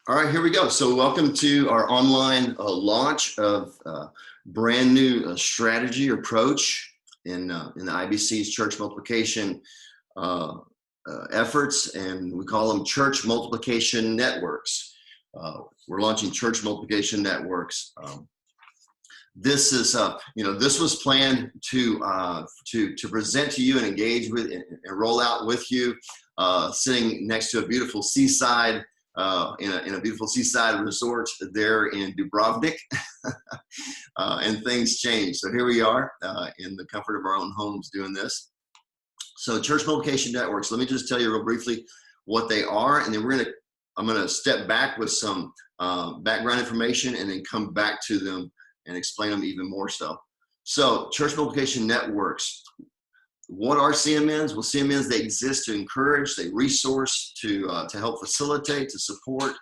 All right, here we go. So welcome to our online launch of brand new strategy or approach in the IBC's church multiplication efforts, and we call them church multiplication networks. We're launching church multiplication networks. This is, this was planned to present to you and engage with and roll out with you, sitting next to a beautiful seaside. In a beautiful seaside resort there in Dubrovnik, and things change. So here we are in the comfort of our own homes doing this. So church multiplication networks, let me just tell you real briefly what they are, and then I'm gonna step back with some background information and then come back to them and explain them even more so. So church multiplication networks. What are CMNs? Well, CMNs, they exist to encourage, they resource, to help facilitate, to support,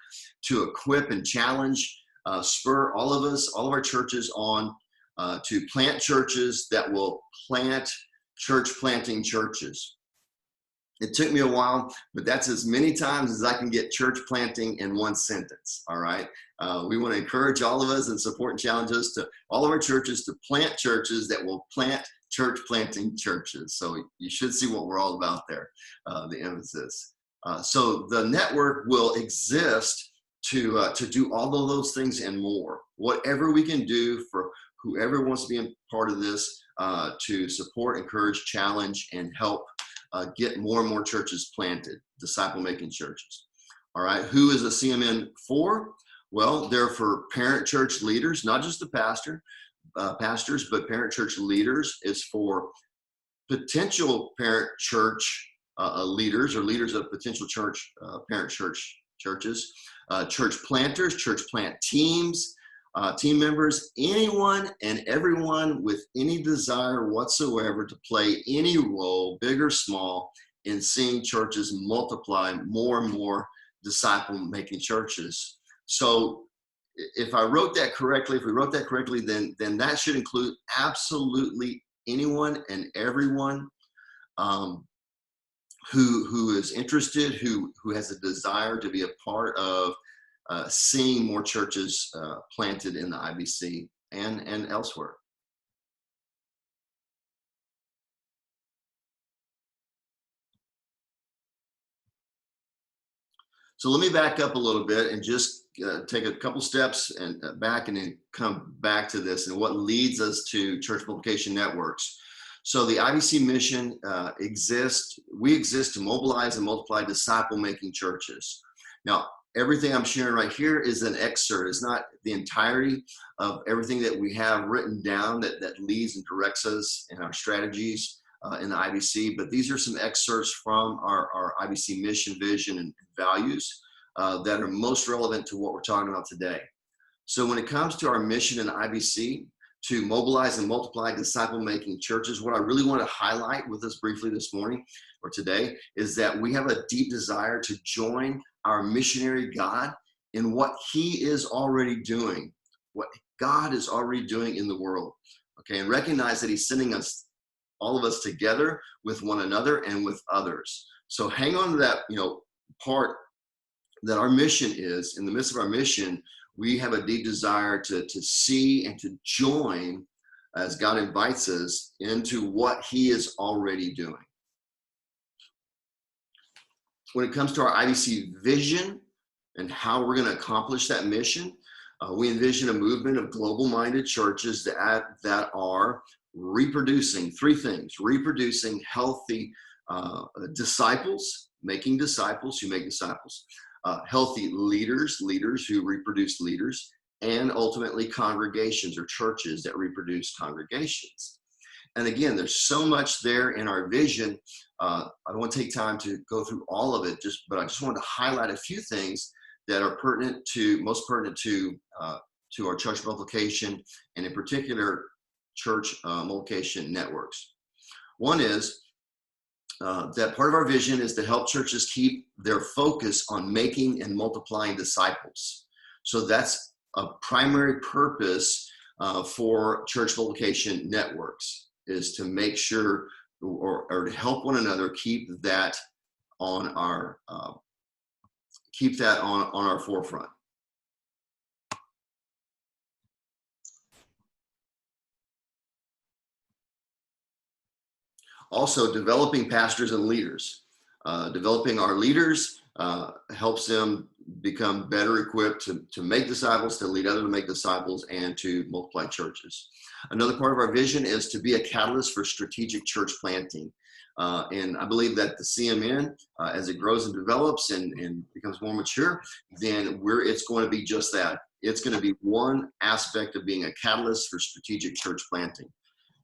to equip and challenge, spur all of us, all of our churches on to plant churches that will plant church planting churches. It took me a while, but that's as many times as I can get church planting in one sentence, all right? We want to encourage all of us and support and challenge us to all of our churches to plant churches that will plant church planting churches. So you should see what we're all about there, the emphasis. So the network will exist to do all of those things and more. Whatever we can do for whoever wants to be a part of this to support, encourage, challenge, and help get more and more churches planted, disciple-making churches. All right, who is a CMN for? Well, they're for parent church leaders, not just the pastors, but parent church leaders. Is for potential parent church leaders or leaders of potential church parent churches, church planters, church plant teams, team members, anyone and everyone with any desire whatsoever to play any role, big or small, in seeing churches multiply more and more disciple-making churches. So if we wrote that correctly, then that should include absolutely anyone and everyone who is interested, who has a desire to be a part of seeing more churches planted in the IBC and elsewhere. So let me back up a little bit and just take a couple steps and back and then come back to this and what leads us to church multiplication networks. So the IBC mission exists. We exist to mobilize and multiply disciple-making churches. Now, everything I'm sharing right here is an excerpt. It's not the entirety of everything that we have written down that leads and directs us in our strategies in the IBC, but these are some excerpts from our IBC mission, vision, and values that are most relevant to what we're talking about today. So when it comes to our mission in the IBC, to mobilize and multiply disciple-making churches, what I really want to highlight with us briefly this morning or today is that we have a deep desire to join our missionary God in what he is already doing, what God is already doing in the world, okay, and recognize that he's sending us, all of us, together with one another and with others. So hang on to that, part that our mission is. In the midst of our mission, we have a deep desire to see and to join as God invites us into what he is already doing. When it comes to our IBC vision and how we're going to accomplish that mission, we envision a movement of global-minded churches that are reproducing three things: reproducing healthy disciples, making disciples who make disciples, healthy leaders who reproduce leaders, and ultimately congregations or churches that reproduce congregations. And again, there's so much there in our vision. I don't want to take time to go through all of it, but I just wanted to highlight a few things that are most pertinent to our church multiplication, and in particular, church multiplication networks. One is that part of our vision is to help churches keep their focus on making and multiplying disciples. So that's a primary purpose for church multiplication networks, is to make sure or to help one another keep that on our forefront. Also, developing pastors and leaders. Developing our leaders helps them become better equipped to make disciples, to lead others to make disciples, and to multiply churches. Another part of our vision is to be a catalyst for strategic church planting. And I believe that the CMN, as it grows and develops and becomes more mature, then it's going to be just that. It's going to be one aspect of being a catalyst for strategic church planting.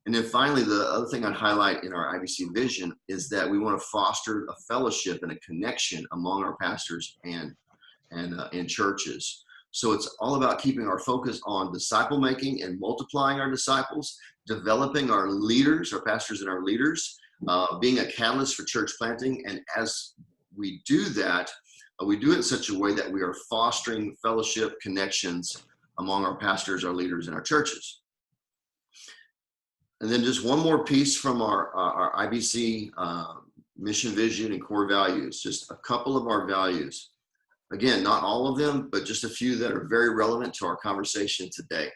And then finally, the other thing I'd highlight in our IBC vision is that we want to foster a fellowship and a connection among our pastors and churches. So it's all about keeping our focus on disciple making and multiplying our disciples, developing our leaders, our pastors and our leaders, being a catalyst for church planting. And as we do that, we do it in such a way that we are fostering fellowship connections among our pastors, our leaders, and our churches. And then just one more piece from our IBC mission, vision, and core values, just a couple of our values. Again, not all of them, but just a few that are very relevant to our conversation today.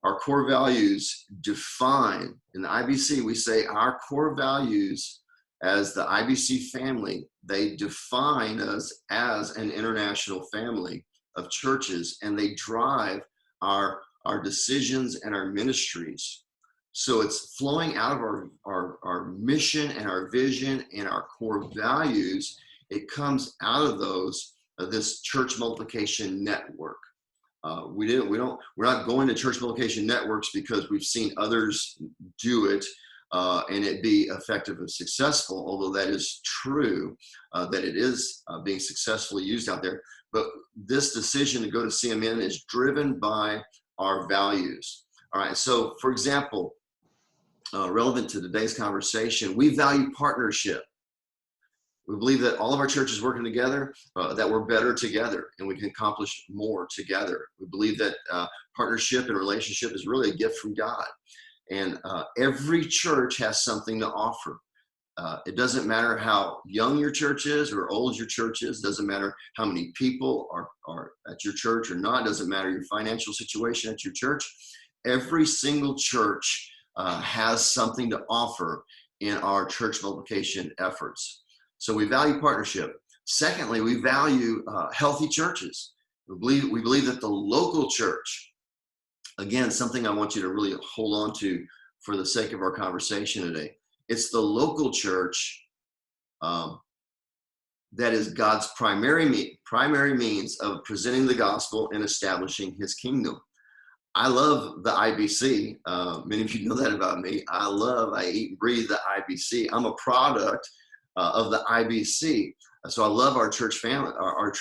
Our core values define, in the IBC, we say our core values as the IBC family, they define us as an international family of churches, and they drive our decisions and our ministries. So it's flowing out of our mission and our vision and our core values. It comes out of those, this church multiplication network. We're not going to church multiplication networks because we've seen others do it and it be effective and successful, although that is true, that it is being successfully used out there. But this decision to go to CMN is driven by our values. All right, so for example, relevant to today's conversation, we value partnership. We believe that all of our churches working together, that we're better together and we can accomplish more together. We believe that partnership and relationship is really a gift from God. And every church has something to offer. It doesn't matter how young your church is or old your church is. It doesn't matter how many people are at your church or not. It doesn't matter your financial situation at your church. Every single church has something to offer in our church multiplication efforts. So we value partnership. Secondly, we value healthy churches. We believe that the local church, again, something I want you to really hold on to for the sake of our conversation today. It's the local church that is God's primary means of presenting the gospel and establishing his kingdom. I love the IBC. Many of you know that about me. I eat and breathe the IBC. I'm a product of the IBC. So I love our church family, our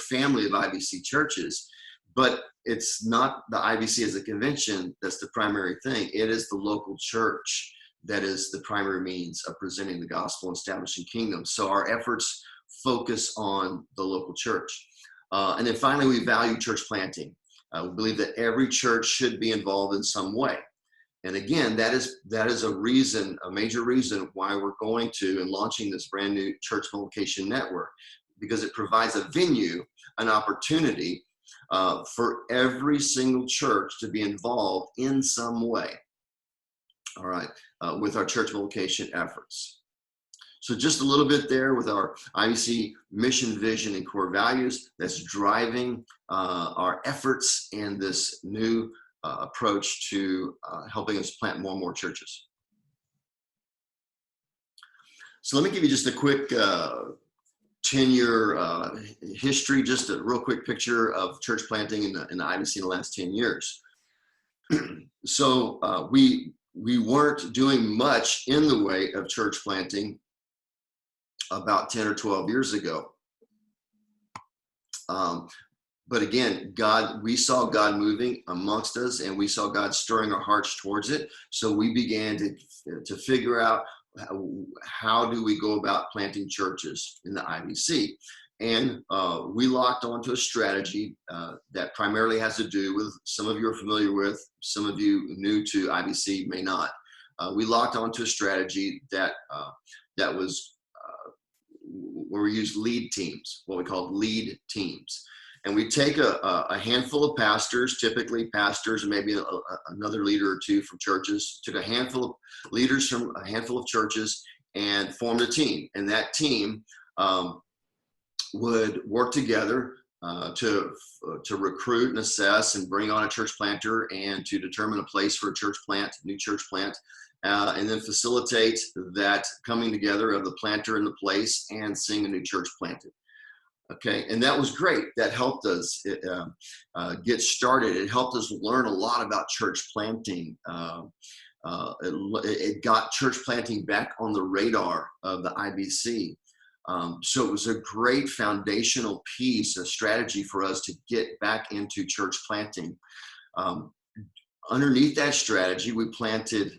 family of IBC churches, but it's not the IBC as a convention that's the primary thing. It is the local church that is the primary means of presenting the gospel and establishing kingdom. So our efforts focus on the local church. And then finally, we value church planting. We believe that every church should be involved in some way. And again, that is a major reason why we're going to and launching this brand new church multiplication network, because it provides a venue, an opportunity for every single church to be involved in some way, all right, with our church multiplication efforts. So just a little bit there with our IBC mission, vision, and core values that's driving our efforts in this new approach to helping us plant more and more churches. So let me give you just a quick 10-year history, just a real quick picture of church planting in the IBC in the last 10 years. So we weren't doing much in the way of church planting about 10 or 12 years ago. But again, we saw God moving amongst us, and we saw God stirring our hearts towards it. So we began to figure out how do we go about planting churches in the IBC. And we locked onto a strategy that primarily has to do with, some of you are familiar with, some of you new to IBC may not. We locked onto a strategy that was where we used lead teams, what we call lead teams. And we take a handful of pastors, typically pastors and maybe another leader or two from churches, took a handful of leaders from a handful of churches and formed a team. And that team would work together to recruit and assess and bring on a church planter and to determine a place for a church plant, new church plant, and then facilitate that coming together of the planter and the place and seeing a new church planted. Okay, and that was great. That helped us get started. It helped us learn a lot about church planting. It got church planting back on the radar of the IBC. So it was a great foundational piece, a strategy for us to get back into church planting. Underneath that strategy, we planted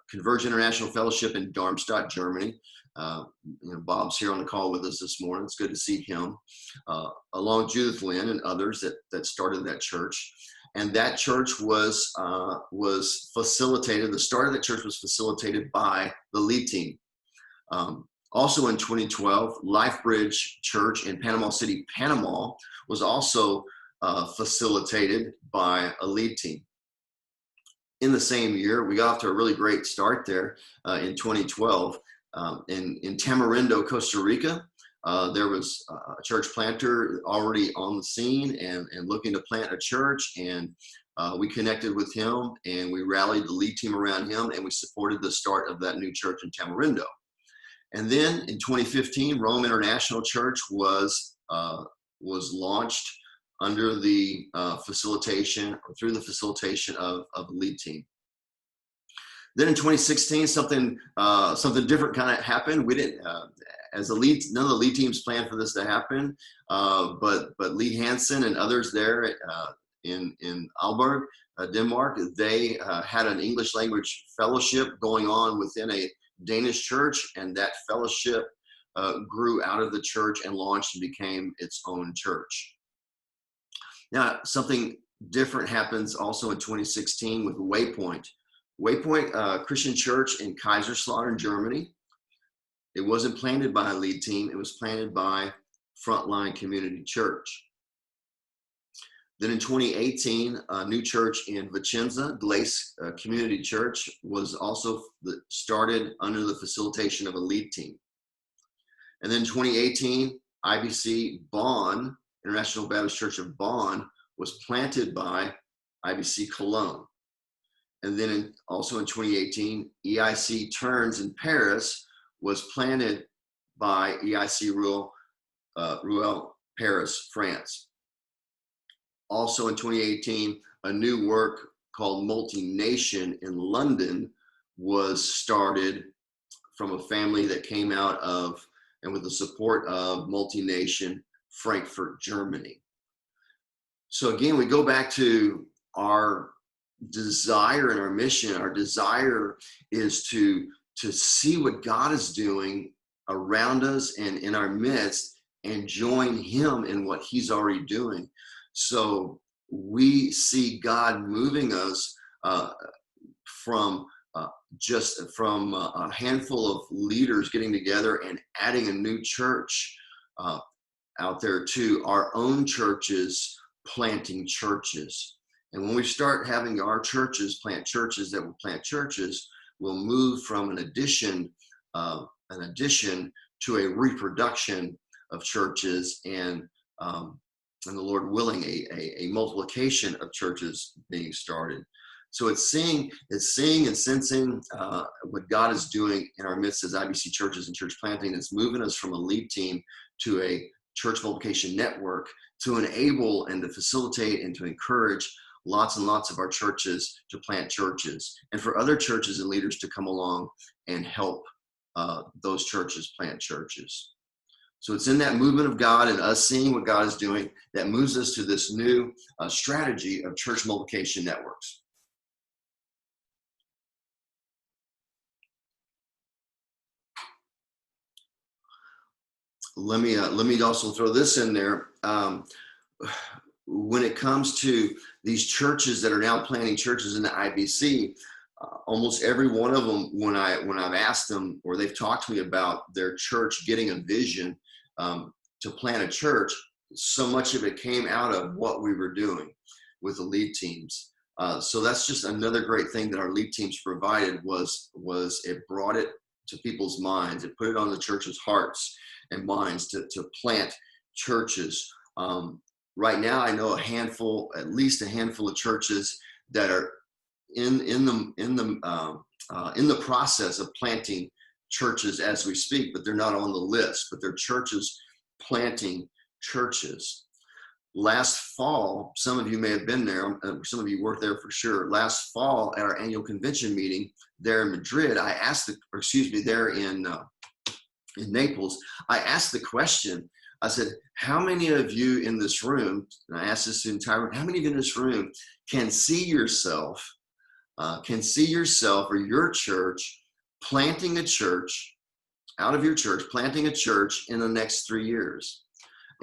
Converge International Fellowship in Darmstadt, Germany. Bob's here on the call with us this morning. It's good to see him, along Judith Lynn and others that started that church. And that church was facilitated. The start of that church was facilitated by the lead team. Also in 2012, LifeBridge Church in Panama City, Panama, was also facilitated by a lead team. In the same year, we got off to a really great start there in 2012. In Tamarindo, Costa Rica, there was a church planter already on the scene and looking to plant a church. And we connected with him and we rallied the lead team around him and we supported the start of that new church in Tamarindo. And then in 2015, Rome International Church was launched under the facilitation or through the facilitation of the lead team. Then in 2016, something different kind of happened. We didn't, as a lead, none of the lead teams planned for this to happen, but Lee Hansen and others there in Aalborg, Denmark, they had an English language fellowship going on within a Danish church, and that fellowship grew out of the church and launched and became its own church. Now, something different happens also in 2016 with Waypoint. Waypoint Christian Church in Kaiserslautern, Germany. It wasn't planted by a lead team. It was planted by Frontline Community Church. Then in 2018, a new church in Vicenza, Glace Community Church, was also started under the facilitation of a lead team. And then 2018, IBC Bonn, International Baptist Church of Bonn, was planted by IBC Cologne. And then also in 2018, EIC Turns in Paris was planted by EIC Ruel, Paris, France. Also in 2018, a new work called Multi-Nation in London was started from a family that came out of and with the support of Multi-Nation Frankfurt, Germany. So again, we go back to our desire and our mission. Our desire is to see what God is doing around us and in our midst and join him in what he's already doing. So we see God moving us from a handful of leaders getting together and adding a new church out there to our own churches, planting churches. And when we start having our churches plant churches that will plant churches, we'll move from an addition to a reproduction of churches and the Lord willing, a multiplication of churches being started. So it's seeing and sensing what God is doing in our midst as IBC churches and church planting. It's moving us from a lead team to a church multiplication network to enable and to facilitate and to encourage lots and lots of our churches to plant churches and for other churches and leaders to come along and help those churches plant churches. So it's in that movement of God and us seeing what God is doing that moves us to this new strategy of church multiplication networks. Let me also throw this in there. When it comes to these churches that are now planting churches in the IBC, almost every one of them, when I've asked them or they've talked to me about their church getting a vision to plant a church, so much of it came out of what we were doing with the lead teams. So that's just another great thing that our lead teams provided was it brought it to people's minds. It put it on the church's hearts and minds to plant churches. Right now, I know at least a handful of churches that are in the process of planting churches as we speak, but they're not on the list. But they're churches planting churches. Last fall, some of you may have been there, some of you worked there for sure. Last fall at our annual convention meeting there in Madrid, I asked there in Naples, I asked the question, I said, how many of you in this room, and I asked this entire room, how many of you in this room can see yourself or your church planting a church, out of your church, planting a church in the next 3 years?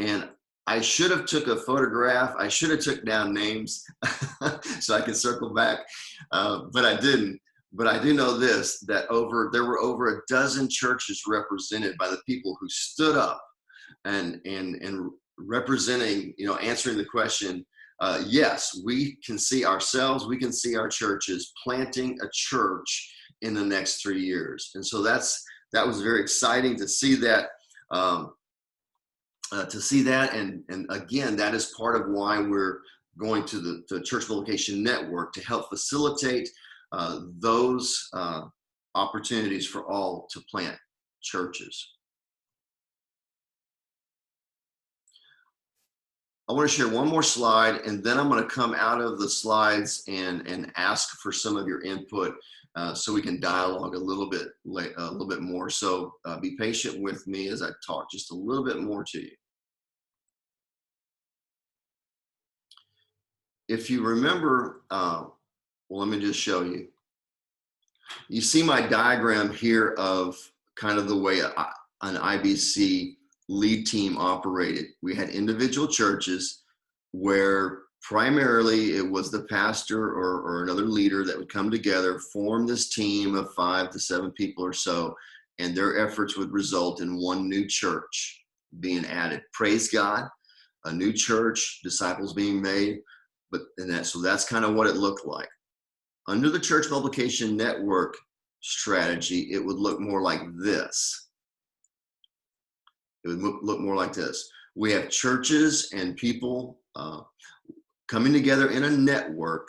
And I should have took a photograph. I should have took down names so I could circle back, but I didn't. But I do know this, that there were over a dozen churches represented by the people who stood up and representing, answering the question, yes, we can see ourselves, we can see our churches planting a church in the next 3 years. And so that was very exciting to see that. And again, that is part of why we're going to the Church Multiplication Network, to help facilitate those opportunities for all to plant churches. I want to share one more slide, and then I'm going to come out of the slides and ask for some of your input so we can dialogue a little bit more. So be patient with me as I talk just a little bit more to you. If you remember, let me just show you. You see my diagram here of kind of the way an IBC lead team operated. We had individual churches where primarily it was the pastor or another leader that would come together, form this team of 5 to 7 people or so, and their efforts would result in one new church being added. Praise God, a new church, disciples being made. So that's kind of what it looked like. Under the Church Multiplication Network strategy, it would look more like this. It would look more like this. We have churches and people coming together in a network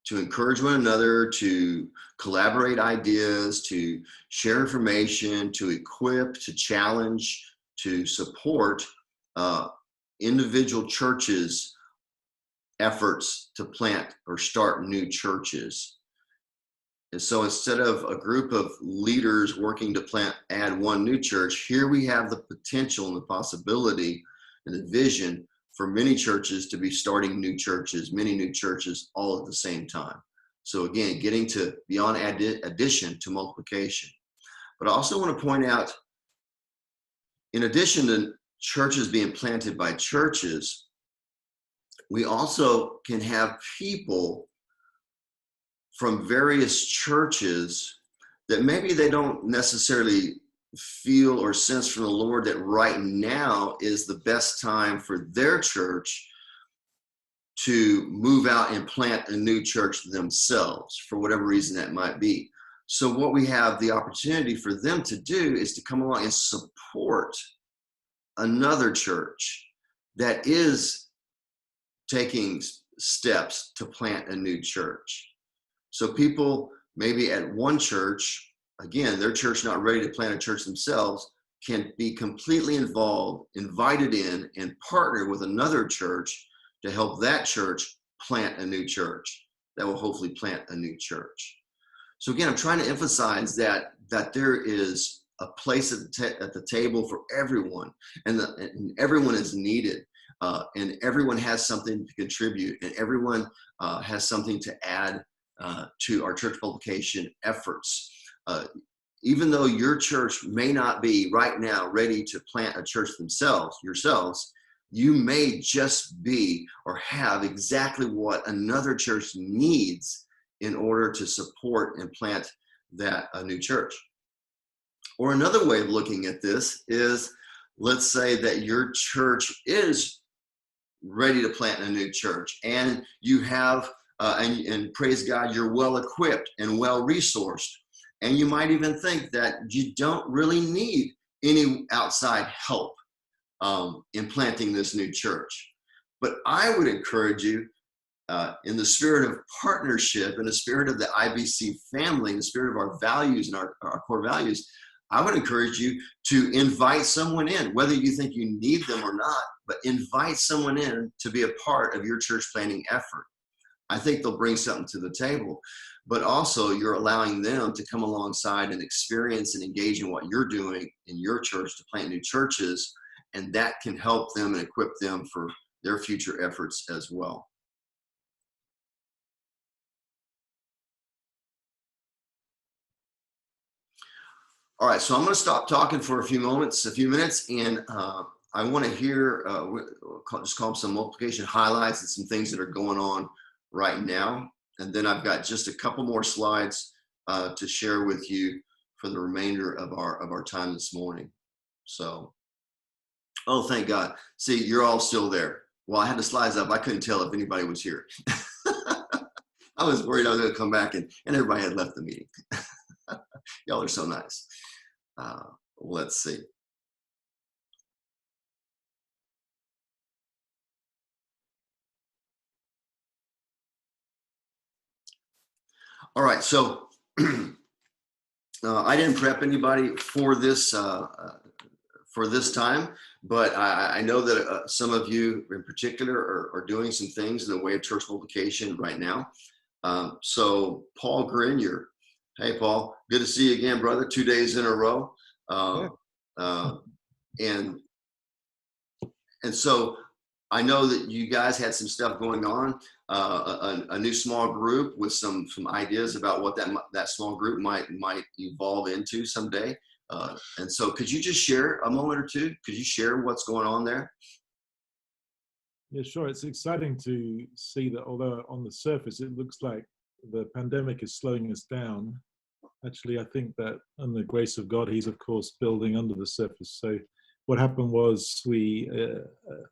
to encourage one another, to collaborate ideas, to share information, to equip, to challenge, to support individual churches' efforts to plant or start new churches. And so instead of a group of leaders working to add one new church, here we have the potential and the possibility and the vision for many churches to be starting new churches, many new churches all at the same time. So again, getting to beyond addition to multiplication. But I also want to point out, in addition to churches being planted by churches, we also can have people from various churches that maybe they don't necessarily feel or sense from the Lord that right now is the best time for their church to move out and plant a new church themselves, for whatever reason that might be. So what we have the opportunity for them to do is to come along and support another church that is taking steps to plant a new church. So people maybe at one church, again, their church not ready to plant a church themselves, can be completely involved, invited in, and partner with another church to help that church plant a new church that will hopefully plant a new church. So again, I'm trying to emphasize that there is a place at the table for everyone, and everyone is needed. And everyone has something to contribute, and everyone has something to add to our church multiplication efforts. Even though your church may not be right now ready to plant a church yourselves, you may just be or have exactly what another church needs in order to support and plant a new church. Or another way of looking at this is let's say that your church is ready to plant a new church, and you have, and praise God, you're well equipped and well resourced. And you might even think that you don't really need any outside help in planting this new church. But I would encourage you, in the spirit of partnership, in the spirit of the IBC family, in the spirit of our values and our core values, I would encourage you to invite someone in, whether you think you need them or not, but invite someone in to be a part of your church planting effort. I think they'll bring something to the table, but also you're allowing them to come alongside and experience and engage in what you're doing in your church to plant new churches, and that can help them and equip them for their future efforts as well. All right, so I'm going to stop talking for a few minutes, and I want to hear, just call them some multiplication highlights and some things that are going on right now. And then I've got just a couple more slides to share with you for the remainder of our time this morning. So, oh, thank God. See, you're all still there. Well, I had the slides up. I couldn't tell if anybody was here. I was worried I was going to come back and everybody had left the meeting. Y'all are so nice. Let's see. All right, so I didn't prep anybody for this time, but I know that some of you in particular are doing some things in the way of church multiplication right now. So Paul Grenier, hey Paul, good to see you again, brother. 2 days in a row, and so I know that you guys had some stuff going on, a new small group with some ideas about what that small group might evolve into someday. And so could you just share a moment or two? Could you share what's going on there? Yeah, sure. It's exciting to see that although on the surface it looks like the pandemic is slowing us down, actually I think that on the grace of God, he's of course building under the surface. So what happened was we,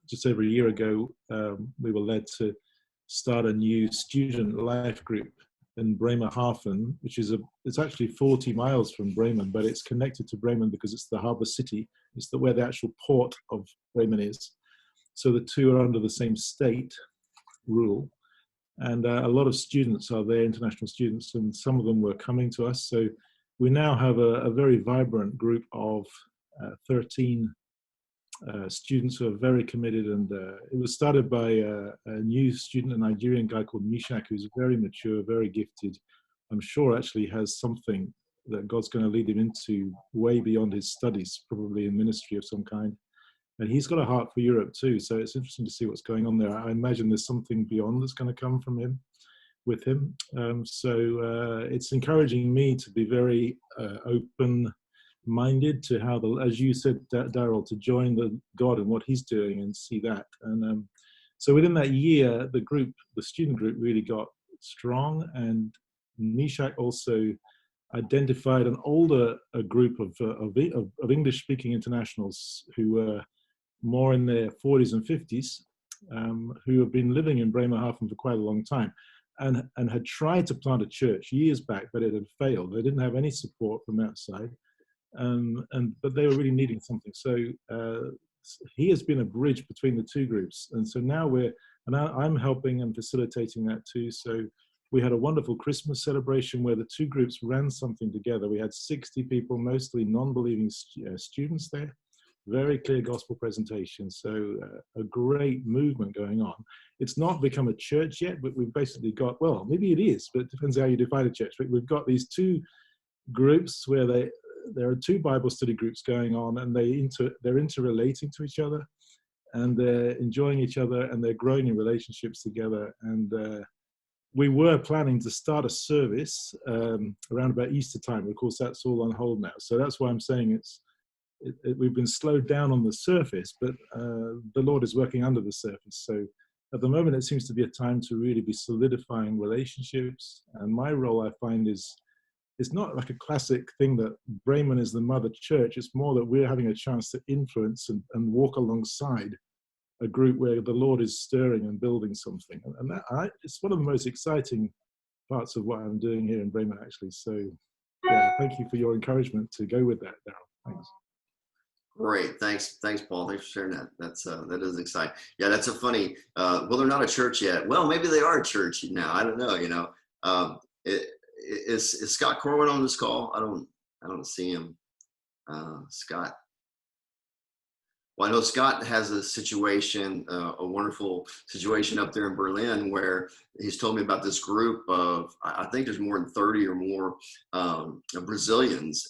just over a year ago, we were led to start a new student life group in Bremerhaven, which is it's actually 40 miles from Bremen, but it's connected to Bremen because it's the harbor city. It's where the actual port of Bremen is. So the two are under the same state rule. And a lot of students are there, international students, and some of them were coming to us. So we now have a very vibrant group of 13 students who are very committed. And it was started by a new student, a Nigerian guy called Mishak, who's very mature, very gifted. I'm sure actually has something that God's going to lead him into way beyond his studies, probably in ministry of some kind. And he's got a heart for Europe too. So it's interesting to see what's going on there. I imagine there's something beyond that's going to come from him, with him. So it's encouraging me to be very open-minded to how, as you said, Daryl, to join God and what he's doing and see that. And so within that year, the student group really got strong, and Mishak also identified an older group of English-speaking internationals who were more in their 40s and 50s, who have been living in Bremerhaven for quite a long time, and had tried to plant a church years back, but it had failed. They didn't have any support from outside, but they were really needing something. So he has been a bridge between the two groups, and so now I'm helping and facilitating that too. So we had a wonderful Christmas celebration where the two groups ran something together. We had 60 people, mostly non-believing students there. Very clear gospel presentation. So a great movement going on. It's not become a church yet, but we've basically got, well, maybe it is, but it depends how you define a church. But we've got these two groups where there are two Bible study groups going on, and they're interrelating to each other, and they're enjoying each other, and they're growing in relationships together. And we were planning to start a service around about Easter time. Of course, that's all on hold now. So that's why I'm saying we've been slowed down on the surface, but the Lord is working under the surface. So at the moment, it seems to be a time to really be solidifying relationships. And my role, I find, is it's not like a classic thing that Bremen is the mother church. It's more that we're having a chance to influence and walk alongside a group where the Lord is stirring and building something. And it's one of the most exciting parts of what I'm doing here in Bremen, actually. So, yeah, thank you for your encouragement to go with that, Daryl. Thanks. Great, thanks, Paul. Thanks for sharing that. That is exciting. Yeah, that's a funny. Well, they're not a church yet. Well, maybe they are a church now. I don't know. Is Scott Corwin on this call? I don't see him. Scott. Well, I know Scott has a situation, a wonderful situation up there in Berlin, where he's told me about this group of, I think there's more than 30 or more Brazilians,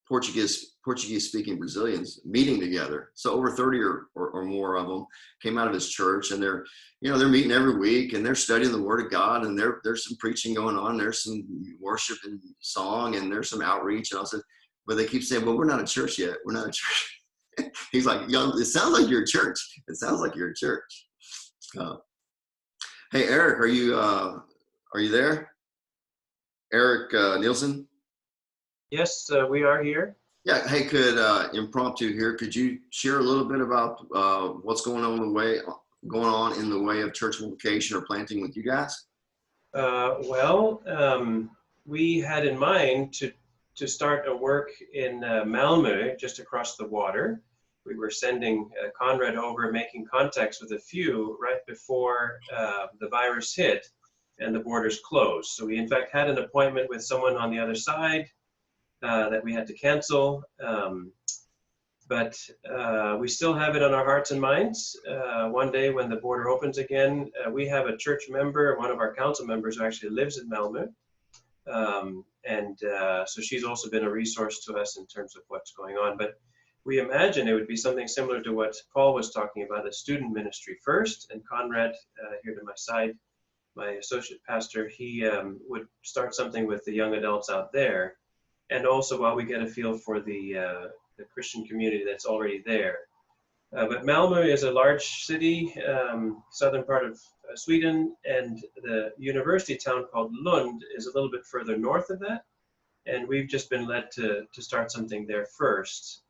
Portuguese speaking Brazilians meeting together. So over 30 or more of them came out of his church, and they're meeting every week, and they're studying the Word of God, and there's some preaching going on, there's some worship and song, and there's some outreach. And I said, but they keep saying, well, we're not a church yet. We're not a church. He's like, it sounds like you're a church. It sounds like you're a church. Hey, Eric, are you there? Eric Nielsen? Yes, we are here. Yeah. Hey, impromptu here, could you share a little bit about what's going on in the way of church multiplication or planting with you guys? We had in mind to start a work in Malmö, just across the water. We were sending Conrad over, making contacts with a few right before the virus hit and the borders closed. So we in fact had an appointment with someone on the other side that we had to cancel. But we still have it on our hearts and minds. One day when the border opens again, we have a church member, one of our council members, who actually lives in Malmö. So she's also been a resource to us in terms of what's going on. But we imagine it would be something similar to what Paul was talking about, a student ministry first. And Conrad, here to my side, my associate pastor, he would start something with the young adults out there. And also while we get a feel for the Christian community that's already there. But Malmö is a large city, southern part of Sweden, and the university town called Lund is a little bit further north of that. And we've just been led to start something there first,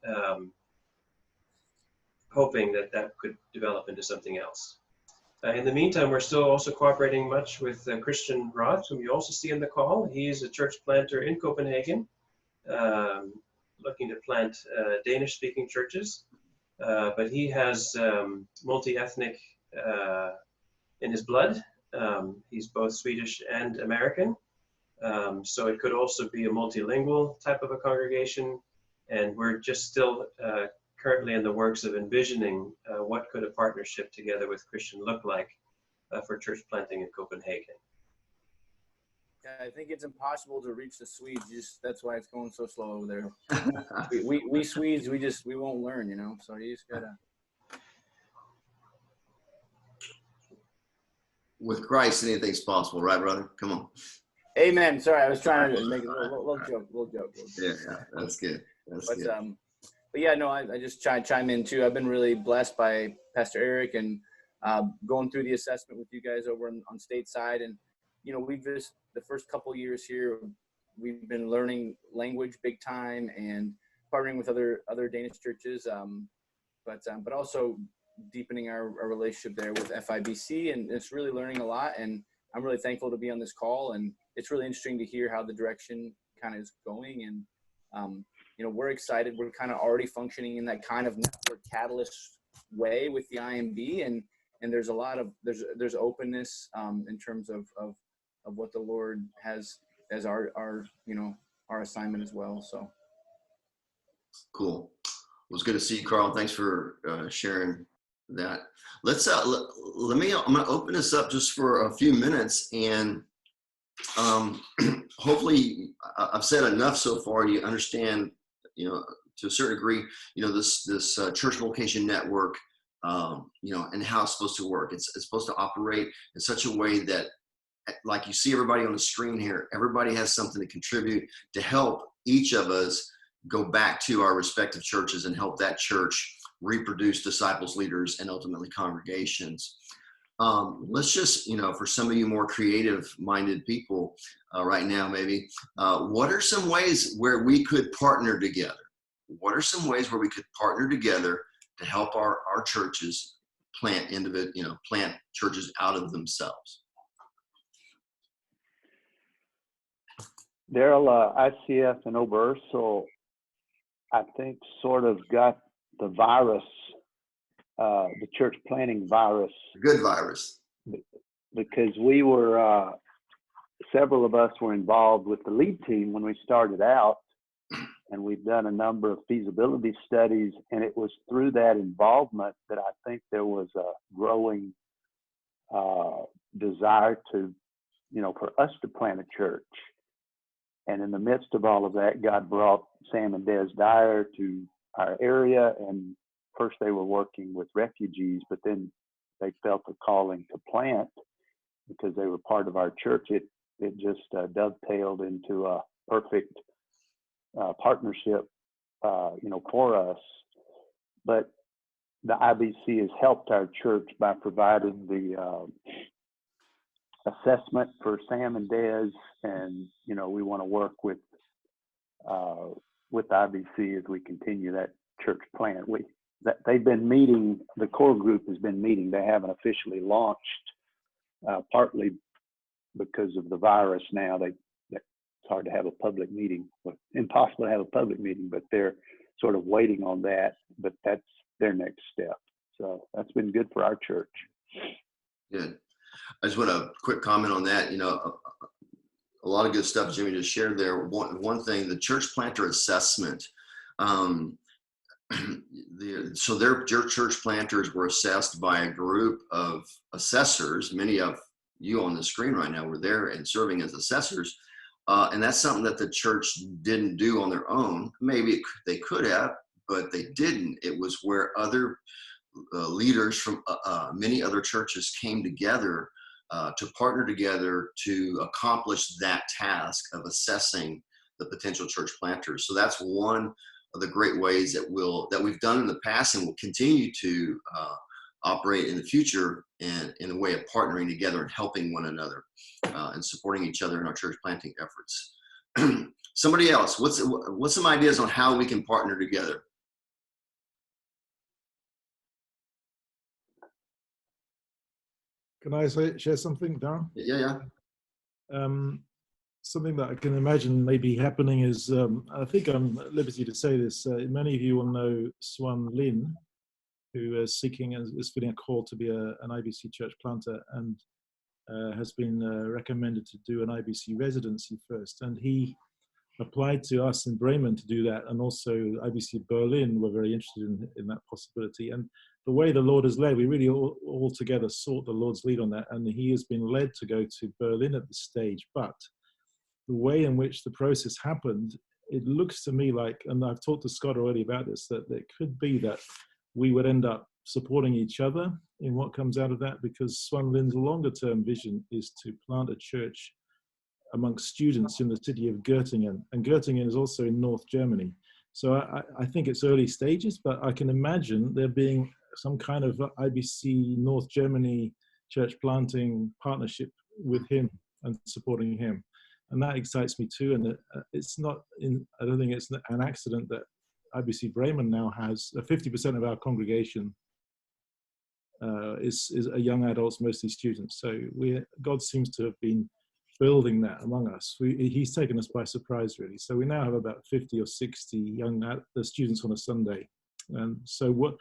hoping that could develop into something else. In the meantime, we're still also cooperating much with Christian Roth, whom you also see in the call. He's a church planter in Copenhagen, looking to plant Danish-speaking churches. But he has multi-ethnic in his blood. He's both Swedish and American. So it could also be a multilingual type of a congregation. And we're just still currently in the works of envisioning what could a partnership together with Christian look like for church planting in Copenhagen. I think it's impossible to reach the Swedes. That's why it's going so slow over there. we Swedes, we won't learn, So you just gotta. With Christ, anything's possible, right, brother? Come on. Amen. Sorry, I was trying to make a little joke. Yeah, that's good. But yeah, no, I just chime in too. I've been really blessed by Pastor Eric and going through the assessment with you guys over on stateside, and we've just the first couple years here, we've been learning language big time and partnering with other Danish churches, but also deepening our relationship there with FIBC, and it's really learning a lot. And I'm really thankful to be on this call, and it's really interesting to hear how the direction kind of is going. And we're excited. We're kind of already functioning in that kind of network catalyst way with the IMB, and there's a lot of there's openness in terms of what the Lord has as our assignment as well. So cool. It was good to see you, Carl. Thanks for sharing that. Let's I'm going to open this up just for a few minutes, and hopefully I've said enough so far. You understand, to a certain degree, this church vocation network, and how it's supposed to work. It's supposed to operate in such a way that, like you see everybody on the screen here, everybody has something to contribute to help each of us go back to our respective churches and help that church reproduce disciples, leaders, and ultimately congregations. Let's just, for some of you more creative-minded people right now, maybe, what are some ways where we could partner together? What are some ways where we could partner together to help our churches plant plant churches out of themselves? Daryl, ICF and Oberursel, I think, sort of got the virus, the church planting virus. Good virus. Because we were, several of us were involved with the lead team when we started out, and we've done a number of feasibility studies, and it was through that involvement that I think there was a growing desire to, for us to plant a church. And in the midst of all of that, God brought Sam and Des Dyer to our area, and first they were working with refugees, but then they felt a calling to plant because they were part of our church. It just dovetailed into a perfect partnership, for us. But the IBC has helped our church by providing the assessment for Sam and Des, and we want to work with IBC as we continue that church plant. They've been meeting. The core group has been meeting. They haven't officially launched, partly because of the virus. Now it's hard to have a public meeting, impossible to have a public meeting. But they're sort of waiting on that. But that's their next step. So that's been good for our church. Good. I just want a quick comment on that. A lot of good stuff Jimmy just shared there. One thing, the church planter assessment. So their church planters were assessed by a group of assessors. Many of you on the screen right now were there and serving as assessors. And that's something that the church didn't do on their own. Maybe they could have, but they didn't. It was where other leaders from many other churches came together to partner together to accomplish that task of assessing the potential church planters. So that's one of the great ways that we've done in the past and will continue to operate in the future, and in a way of partnering together and helping one another and supporting each other in our church planting efforts. Somebody else, what's some ideas on how we can partner together? Can I share something, Darren? Yeah. Something that I can imagine maybe happening is, I think I'm at liberty to say this, many of you will know Swan Lin, who is feeling a call to be an IBC church planter, and has been recommended to do an IBC residency first. And he applied to us in Bremen to do that, and also IBC Berlin were very interested in that possibility. And the way the Lord has led, we really all together sought the Lord's lead on that, and he has been led to go to Berlin at this stage. But the way in which the process happened, it looks to me like, and I've talked to Scott already about this, that it could be that we would end up supporting each other in what comes out of that, because Swan Lin's longer term vision is to plant a church amongst students in the city of Göttingen, and Göttingen is also in North Germany. So I think it's early stages, but I can imagine there being some kind of IBC North Germany church planting partnership with him and supporting him. And that excites me too. And it's not I don't think it's an accident that IBC Bremen now has 50% of our congregation is young adults, mostly students. So God seems to have been building that among us. He's taken us by surprise, really. So we now have about 50 or 60 young students on a Sunday. And so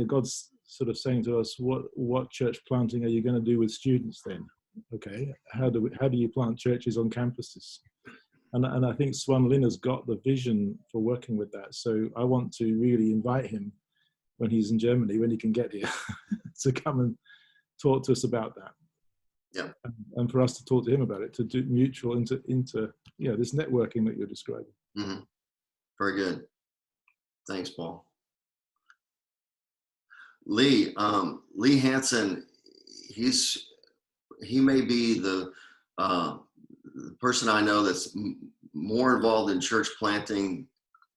God's sort of saying to us, what church planting are you going to do with students then? Okay, how do you plant churches on campuses? And I think Swan Lin has got the vision for working with that. So I want to really invite him when he's in Germany, when he can get here, to come and talk to us about that. Yeah. And for us to talk to him about it, to do mutual into this networking that you're describing. Mm-hmm. Very good. Thanks, Paul. Lee Hansen, he may be the person I know that's more involved in church planting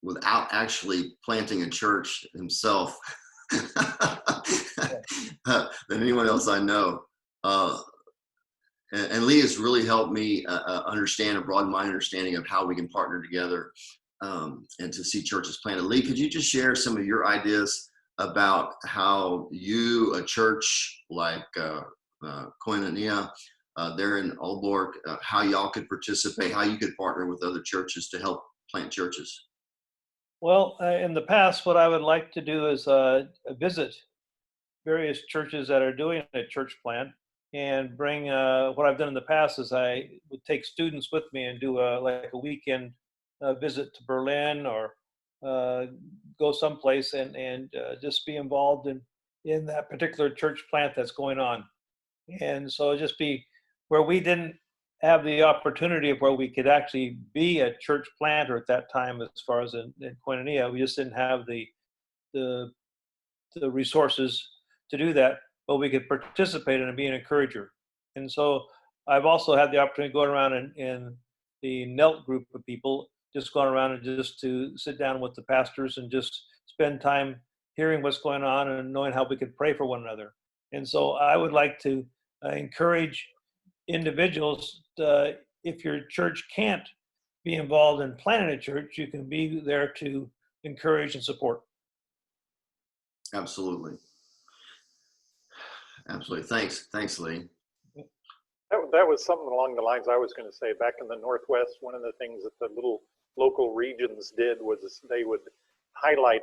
without actually planting a church himself. than anyone else I know. And Lee has really helped me understand and broaden my understanding of how we can partner together and to see churches planted. Lee, could you just share some of your ideas about how you, a church like Koinonia there in Aalborg, how y'all could participate, how you could partner with other churches to help plant churches? Well, in the past, what I would like to do is visit various churches that are doing a church plant and bring, what I've done in the past is I would take students with me and do like a weekend visit to Berlin or go someplace and just be involved in that particular church plant that's going on. And so just be where we didn't have the opportunity of where we could actually be a church planter at that time, as far as in Koinonia, we just didn't have the resources to do that, but we could participate in and be an encourager. And so I've also had the opportunity to go around in the NELT group of people, just going around and just to sit down with the pastors and just spend time hearing what's going on and knowing how we could pray for one another. And so I would like to encourage individuals, if your church can't be involved in planting a church, you can be there to encourage and support. Absolutely. Absolutely. Thanks, Lee. That was something along the lines I was going to say. Back in the Northwest, one of the things that the little local regions did was they would highlight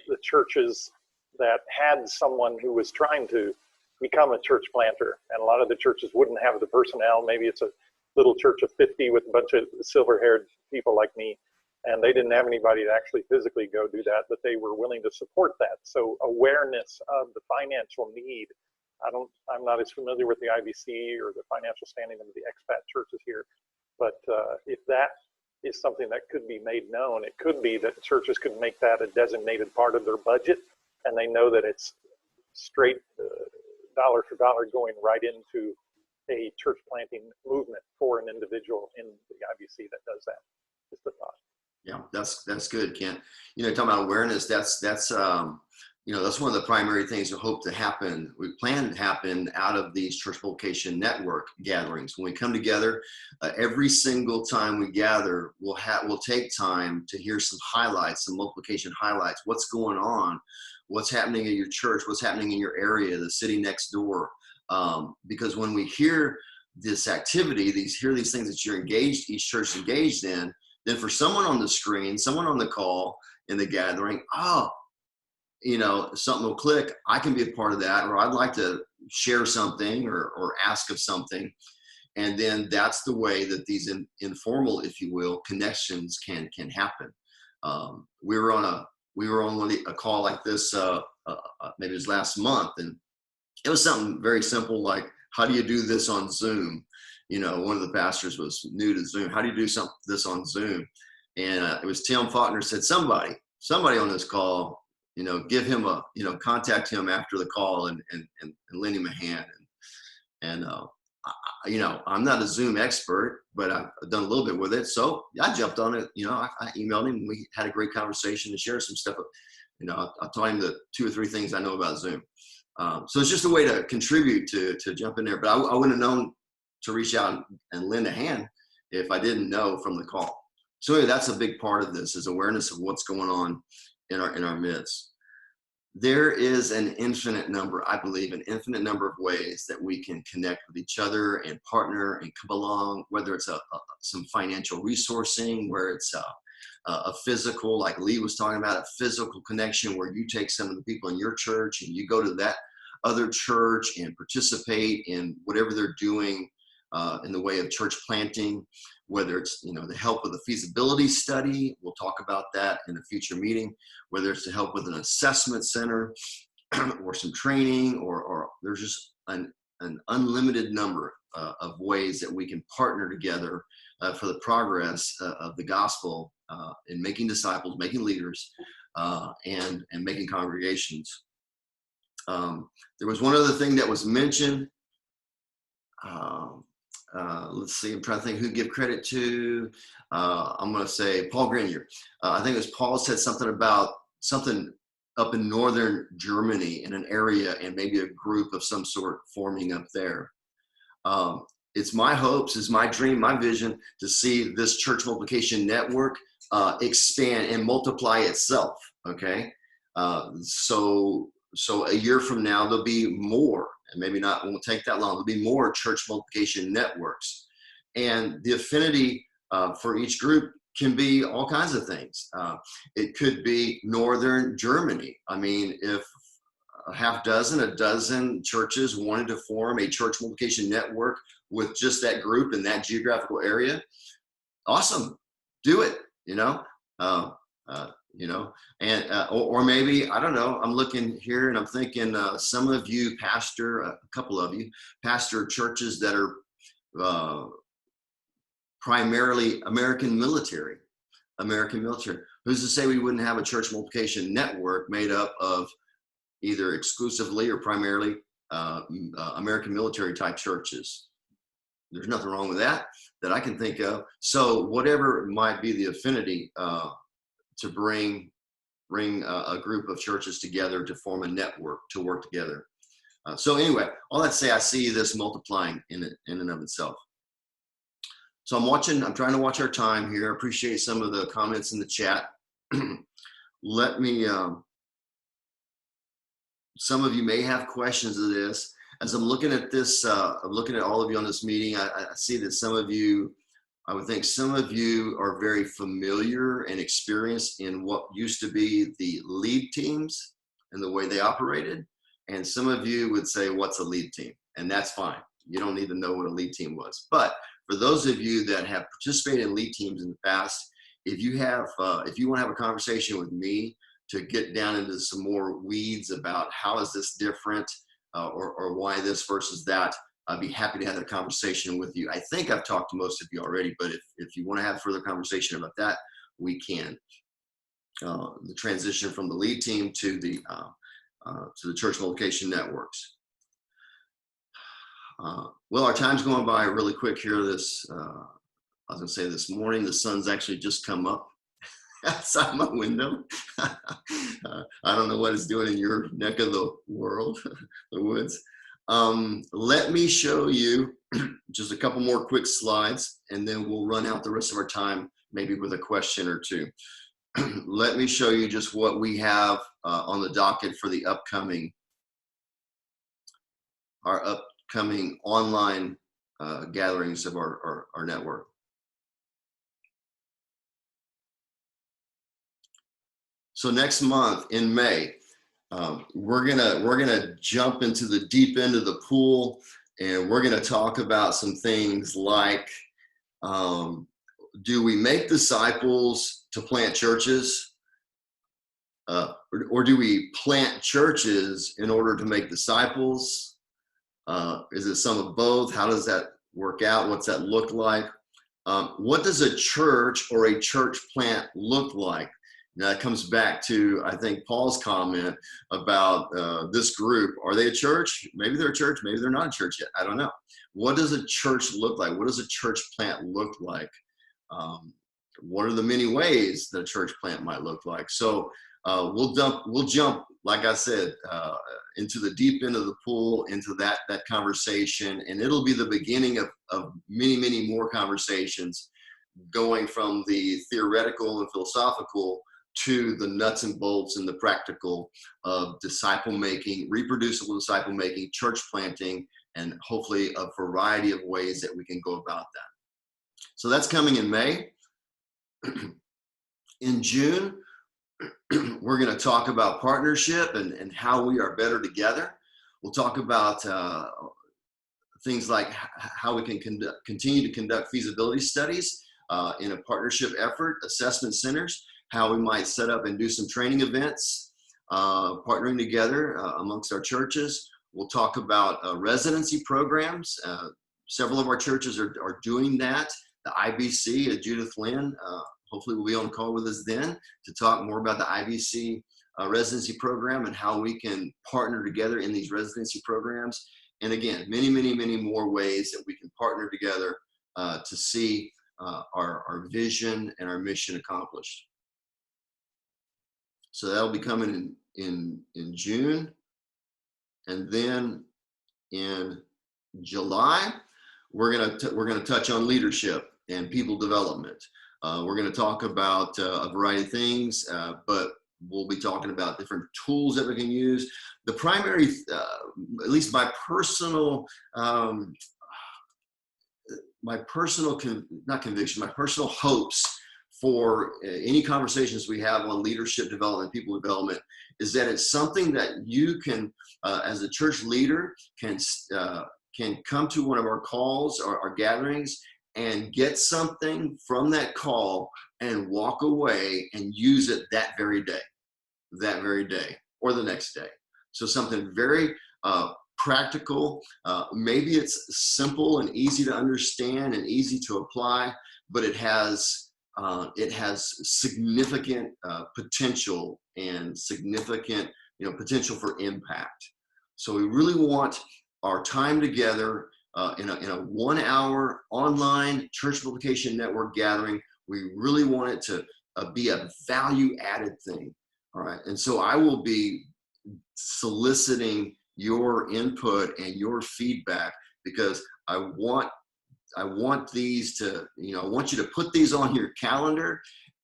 the churches that had someone who was trying to become a church planter. And a lot of the churches wouldn't have the personnel. Maybe it's a little church of 50 with a bunch of silver-haired people like me, and they didn't have anybody to actually physically go do that, but they were willing to support that. So awareness of the financial need. I'm not as familiar with the IBC or the financial standing of the expat churches here, but if that is something that could be made known, it could be that churches could make that a designated part of their budget, and they know that it's straight dollar for dollar going right into a church planting movement for an individual in the IBC that does that. Just a thought. Yeah, that's good, Kent. Talking about awareness, that's one of the primary things we hope to happen. We plan to happen out of these church vocation network gatherings. When we come together, every single time we gather, we'll take time to hear some highlights, some multiplication highlights. What's going on? What's happening in your church? What's happening in your area, the city next door? Because when we hear this activity, hear these things that you're engaged, each church engaged in, then for someone on the screen, someone on the call in the gathering, something will click. I can be a part of that, or I'd like to share something or ask of something. And then that's the way that these informal, if you will, connections can happen. We were on a call like this, maybe it was last month, and it was something very simple like, how do you do this on Zoom? One of the pastors was new to Zoom. How do you do this on Zoom? And it was Tim Faulkner said, somebody on this call, give him contact him after the call and lend him a hand. And I'm not a Zoom expert, but I've done a little bit with it. So I jumped on it. I emailed him and we had a great conversation to share some stuff. I told him the 2 or 3 things I know about Zoom. So it's just a way to contribute to jump in there. But I wouldn't have known to reach out and lend a hand if I didn't know from the call. So anyway, that's a big part of this, is awareness of what's going on in our midst. There is an infinite number of ways that we can connect with each other and partner and come along, whether it's some financial resourcing, where it's a physical, like Lee was talking about, a physical connection where you take some of the people in your church and you go to that other church and participate in whatever they're doing in the way of church planting, whether it's, the help with a feasibility study. We'll talk about that in a future meeting, whether it's to help with an assessment center or some training, or there's just an unlimited number of ways that we can partner together for the progress of the gospel in making disciples, making leaders, and making congregations. There was one other thing that was mentioned. Let's see, I'm trying to think who to give credit to. I'm going to say Paul Grenier. I think it was Paul said something about something up in northern Germany in an area and maybe a group of some sort forming up there. It's my hopes, it's my dream, my vision to see this church multiplication network expand and multiply itself. Okay, so a year from now there'll be more, and maybe not, it won't take that long. There'll be more church multiplication networks, and the affinity for each group can be all kinds of things. It could be northern Germany. I mean, if a dozen churches wanted to form a church multiplication network with just that group in that geographical area, awesome, do it. Or maybe, I don't know, I'm looking here and I'm thinking some of you a couple of you pastor churches that are primarily American military. Who's to say we wouldn't have a church multiplication network made up of either exclusively or primarily American military type churches? There's nothing wrong with that I can think of. So whatever might be the affinity to bring a group of churches together to form a network to work together. So anyway, all that to say, I see this multiplying in and of itself. So I'm trying to watch our time here. I appreciate some of the comments in the chat. Let me, some of you may have questions of this. As I'm looking at this, I'm looking at all of you on this meeting, I see that some of you, I would think some of you are very familiar and experienced in what used to be the lead teams and the way they operated. And some of you would say, what's a lead team? And that's fine. You don't need to know what a lead team was. But for those of you that have participated in lead teams in the past, if you want to have a conversation with me to get down into some more weeds about how is this different or why this versus that, I'd be happy to have that conversation with you. I think I've talked to most of you already, but if you want to have further conversation about that, we can. The transition from the lead team to the church multiplication networks. Well, our time's going by really quick here. I was going to say this morning, the sun's actually just come up outside my window. I don't know what it's doing in your neck of the world, the woods. Let me show you just a couple more quick slides, and then we'll run out the rest of our time, maybe with a question or two. Let me show you just what we have on the docket for the upcoming online gatherings of our network. So next month in May, we're gonna jump into the deep end of the pool, and we're gonna talk about some things like, do we make disciples to plant churches, or do we plant churches in order to make disciples? Is it some of both? How does that work out? What's that look like? What does a church or a church plant look like? Now, that comes back to, I think, Paul's comment about this group. Are they a church? Maybe they're a church. Maybe they're not a church yet. I don't know. What does a church look like? What does a church plant look like? What are the many ways that a church plant might look like? So we'll jump, like I said, into the deep end of the pool, into that conversation, and it'll be the beginning of many, many more conversations, going from the theoretical and philosophical to the nuts and bolts and the practical of disciple making, reproducible disciple making, church planting, and hopefully a variety of ways that we can go about that. So that's coming in May. In June, we're going to talk about partnership and how we are better together. We'll talk about things like how we can continue to conduct feasibility studies in a partnership effort, assessment centers, how we might set up and do some training events, partnering together amongst our churches. We'll talk about residency programs. Several of our churches are doing that. The IBC, Judith Lynn, hopefully will be on the call with us then to talk more about the IBC residency program and how we can partner together in these residency programs. And again, many, many, many more ways that we can partner together to see our vision and our mission accomplished. So that'll be coming in June, and then in July, we're gonna touch on leadership and people development. We're gonna talk about a variety of things, but we'll be talking about different tools that we can use. The primary, at least my personal not conviction, my personal hopes for any conversations we have on leadership development, people development, is that it's something that you can, as a church leader, can come to one of our calls or our gatherings and get something from that call and walk away and use it that very day or the next day. So something very practical. Maybe it's simple and easy to understand and easy to apply, but it has significant potential and significant potential for impact. So we really want our time together in a 1 hour online church multiplication network gathering. We really want it to be a value added thing. All right. And so I will be soliciting your input and your feedback, because I want these to, I want you to put these on your calendar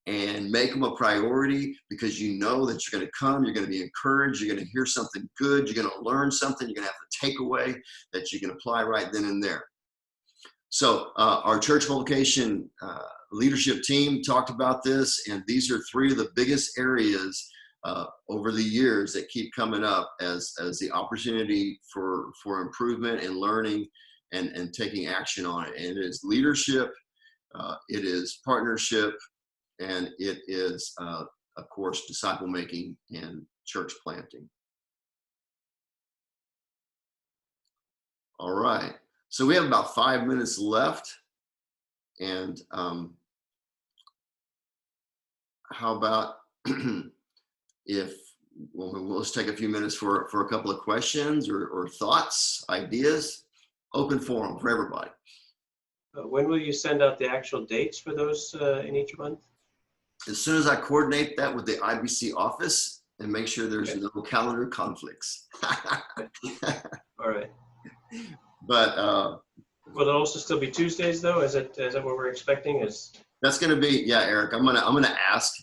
and make them a priority, because you know that you're going to come, you're going to be encouraged, you're going to hear something good, you're going to learn something, you're going to have a takeaway that you can apply right then and there. So our church multiplication leadership team talked about this, and these are 3 of the biggest areas over the years that keep coming up as the opportunity for improvement and learning and taking action on it. And it is leadership, it is partnership, and it is, of course, disciple making and church planting. All right. So we have about 5 minutes left. And how about let's take a few minutes for a couple of questions or thoughts, ideas, open forum for everybody. When will you send out the actual dates for those in each month? As soon as I coordinate that with the IBC office and make sure there's no calendar conflicts. All right. But will it also still be Tuesdays though? Is that what we're expecting? That's going to be, yeah, Eric. I'm gonna ask